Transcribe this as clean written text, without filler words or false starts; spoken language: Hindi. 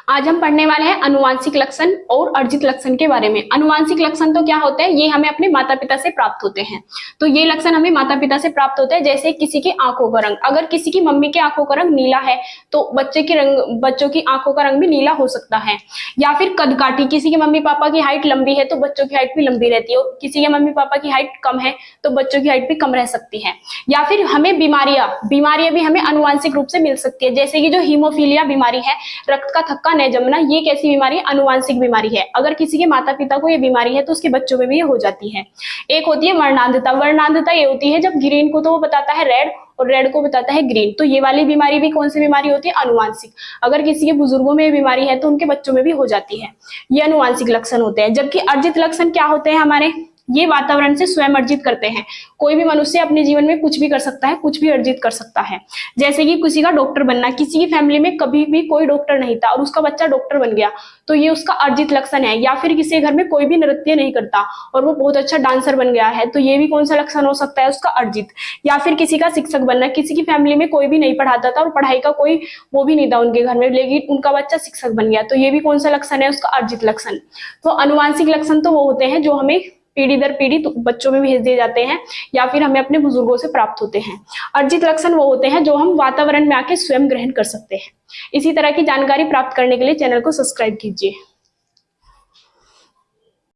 आज हम पढ़ने वाले हैं अनुवांशिक लक्षण और अर्जित लक्षण के बारे में। अनुवांशिक लक्षण तो क्या होते हैं, ये हमें अपने माता पिता से प्राप्त होते हैं। तो ये लक्षण हमें माता पिता से प्राप्त होते हैं। जैसे किसी की आंखों का रंग, अगर किसी की मम्मी की आंखों का रंग नीला है तो बच्चों की आंखों का रंग भी नीला हो सकता है। या फिर कदकाठी, किसी के मम्मी पापा की हाइट लंबी है तो बच्चों की हाइट भी लंबी रहती है, किसी के मम्मी पापा की हाइट कम है तो बच्चों की हाइट भी कम रह सकती है। या फिर हमें बीमारियां भी हमें अनुवांशिक रूप से मिल सकती है। जैसे कि जो हीमोफीलिया बीमारी है, रक्त का थक्का न जमना, ये कैसी बीमारी है? अनुवांशिक बीमारी है। अगर किसी के माता पिता को ये बीमारी है तो उसके बच्चों में भी ये हो जाती है। एक होती है वर्णांधता। वर्णांधता ये होती है जब ग्रीन को तो वो बताता है रेड और रेड को बताता है ग्रीन। तो ये वाली बीमारी भी कौन सी बीमारी होती है? अनुवांशिक। अगर किसी के बुजुर्गों में ये बीमारी है तो उनके बच्चों में भी हो जाती है। ये अनुवांशिक लक्षण होते हैं। जबकि अर्जित लक्षण क्या होते हैं हमारे? ये वातावरण से स्वयं अर्जित करते हैं। कोई भी मनुष्य अपने जीवन में कुछ भी कर सकता है, कुछ भी अर्जित कर सकता है। जैसे कि किसी का डॉक्टर बनना, किसी की फैमिली में कभी भी कोई डॉक्टर नहीं था और उसका बच्चा डॉक्टर बन गया, तो ये उसका अर्जित लक्षण है। या फिर किसी घर में कोई भी नृत्य नहीं करता और वो बहुत अच्छा डांसर बन गया है, तो ये भी कौन सा लक्षण हो सकता है? उसका अर्जित। या फिर किसी का शिक्षक बनना, किसी की फैमिली में कोई भी नहीं पढ़ाता था और पढ़ाई का कोई वो भी नहीं था उनके घर में, लेकिन उनका बच्चा शिक्षक बन गया, तो ये भी कौन सा लक्षण है? उसका अर्जित लक्षण। तो अनुवांशिक लक्षण तो वो होते हैं जो हमें पीढ़ी दर पीढ़ी तो बच्चों में भेज दिए जाते हैं या फिर हमें अपने बुजुर्गों से प्राप्त होते हैं। अर्जित लक्षण वो होते हैं जो हम वातावरण में आके स्वयं ग्रहण कर सकते हैं। इसी तरह की जानकारी प्राप्त करने के लिए चैनल को सब्सक्राइब कीजिए।